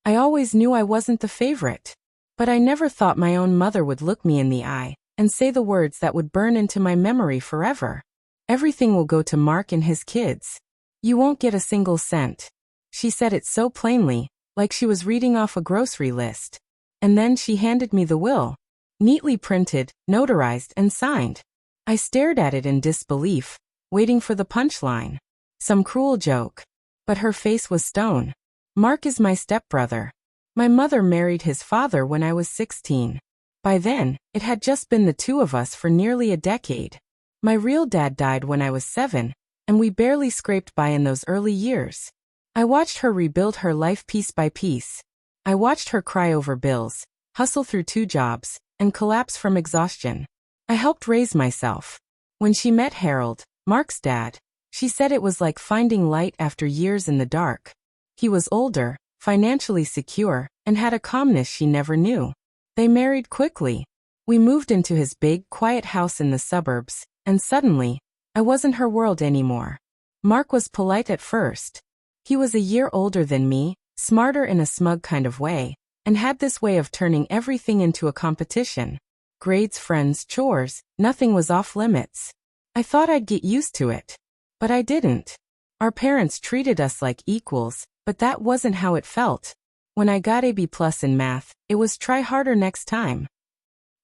I always knew I wasn't the favorite. But I never thought my own mother would look me in the eye and say the words that would burn into my memory forever. Everything will go to Mark and his kids. You won't get a single cent. She said it so plainly, like she was reading off a grocery list. And then she handed me the will. Neatly printed, notarized, and signed. I stared at it in disbelief, waiting for the punchline. Some cruel joke. But her face was stone. Mark is my stepbrother. My mother married his father when I was 16. By then, it had just been the two of us for nearly a decade. My real dad died when I was 7, and we barely scraped by in those early years. I watched her rebuild her life piece by piece. I watched her cry over bills, hustle through 2 jobs, and collapse from exhaustion. I helped raise myself. When she met Harold, Mark's dad, she said it was like finding light after years in the dark. He was older, financially secure, and had a calmness she never knew. They married quickly. We moved into his big, quiet house in the suburbs, and suddenly, I wasn't her world anymore. Mark was polite at first. He was a year older than me, smarter in a smug kind of way, and had this way of turning everything into a competition. Grades, friends, chores, nothing was off limits. I thought I'd get used to it. But I didn't. Our parents treated us like equals, but that wasn't how it felt. When I got a B+ in math, it was try harder next time.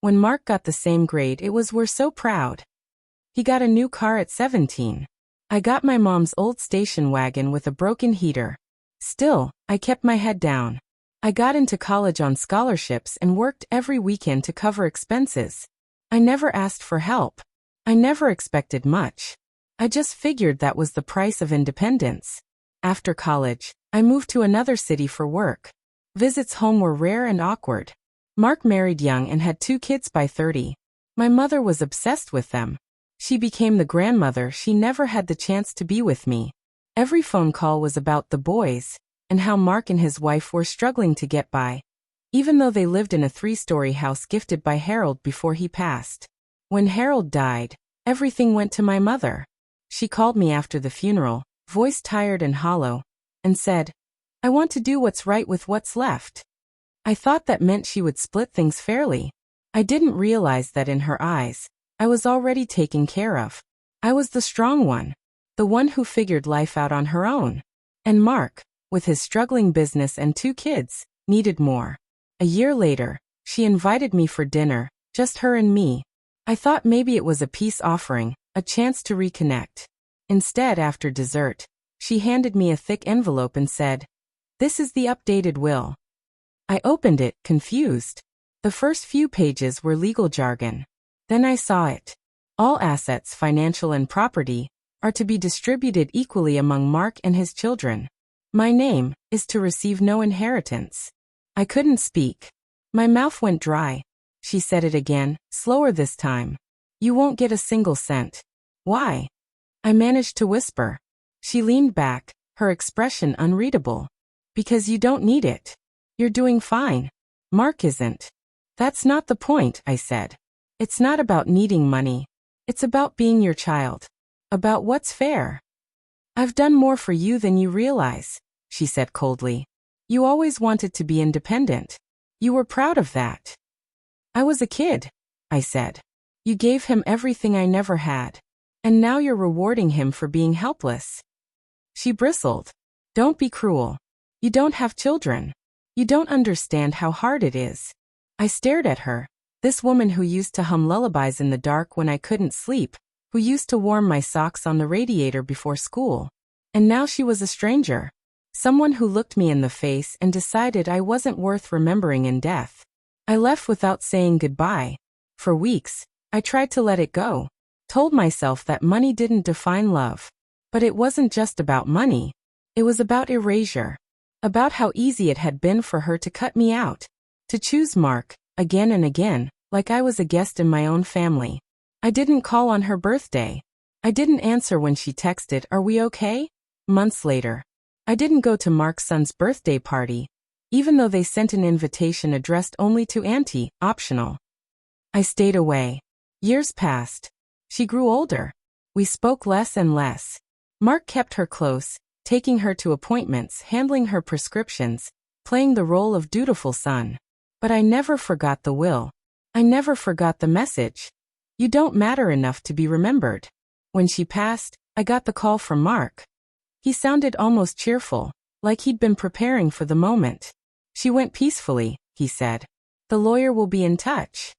When Mark got the same grade, it was we're so proud. He got a new car at 17. I got my mom's old station wagon with a broken heater. Still, I kept my head down. I got into college on scholarships and worked every weekend to cover expenses. I never asked for help. I never expected much. I just figured that was the price of independence. After college, I moved to another city for work. Visits home were rare and awkward. Mark married young and had 2 kids by 30. My mother was obsessed with them. She became the grandmother she never had the chance to be with me. Every phone call was about the boys, and how Mark and his wife were struggling to get by, even though they lived in a 3-story house gifted by Harold before he passed. When Harold died, everything went to my mother. She called me after the funeral, voice tired and hollow, and said, "I want to do what's right with what's left." I thought that meant she would split things fairly. I didn't realize that in her eyes, I was already taken care of. I was the strong one, the one who figured life out on her own. And Mark, with his struggling business and 2 kids, needed more. A year later, she invited me for dinner, just her and me. I thought maybe it was a peace offering, a chance to reconnect. Instead, after dessert, she handed me a thick envelope and said, "This is the updated will." I opened it, confused. The first few pages were legal jargon. Then I saw it. All assets, financial and property, are to be distributed equally among Mark and his children. My name is to receive no inheritance. I couldn't speak. My mouth went dry. She said it again, slower this time. "You won't get a single cent." "Why?" I managed to whisper. She leaned back, her expression unreadable. "Because you don't need it. You're doing fine. Mark isn't." "That's not the point," I said. "It's not about needing money. It's about being your child. About what's fair." "I've done more for you than you realize," she said coldly. "You always wanted to be independent. You were proud of that." "I was a kid," I said. "You gave him everything I never had. And now you're rewarding him for being helpless." She bristled. "Don't be cruel. You don't have children. You don't understand how hard it is." I stared at her, this woman who used to hum lullabies in the dark when I couldn't sleep, who used to warm my socks on the radiator before school. And now she was a stranger. Someone who looked me in the face and decided I wasn't worth remembering in death. I left without saying goodbye. For weeks, I tried to let it go. Told myself that money didn't define love. But it wasn't just about money. It was about erasure. About how easy it had been for her to cut me out. To choose Mark, again and again, like I was a guest in my own family. I didn't call on her birthday. I didn't answer when she texted, "Are we okay?" Months later. I didn't go to Mark's son's birthday party, even though they sent an invitation addressed only to Auntie, optional. I stayed away. Years passed. She grew older. We spoke less and less. Mark kept her close, taking her to appointments, handling her prescriptions, playing the role of dutiful son. But I never forgot the will. I never forgot the message. You don't matter enough to be remembered. When she passed, I got the call from Mark. He sounded almost cheerful, like he'd been preparing for the moment. She went peacefully, he said. The lawyer will be in touch.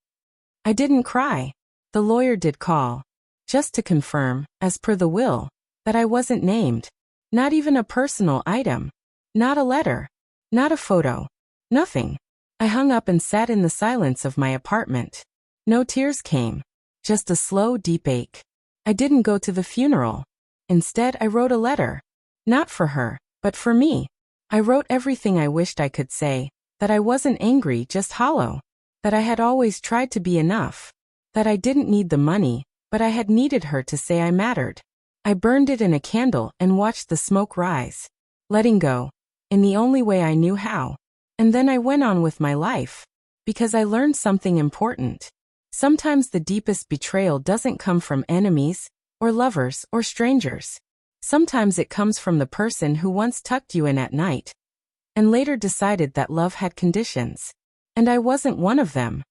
I didn't cry. The lawyer did call. Just to confirm, as per the will, that I wasn't named. Not even a personal item. Not a letter. Not a photo. Nothing. I hung up and sat in the silence of my apartment. No tears came. Just a slow, deep ache. I didn't go to the funeral. Instead, I wrote a letter. Not for her, but for me. I wrote everything I wished I could say, that I wasn't angry, just hollow. That I had always tried to be enough. That I didn't need the money, but I had needed her to say I mattered. I burned it in a candle and watched the smoke rise. Letting go. In the only way I knew how. And then I went on with my life. Because I learned something important. Sometimes the deepest betrayal doesn't come from enemies, or lovers, or strangers. Sometimes it comes from the person who once tucked you in at night, and later decided that love had conditions. And I wasn't one of them.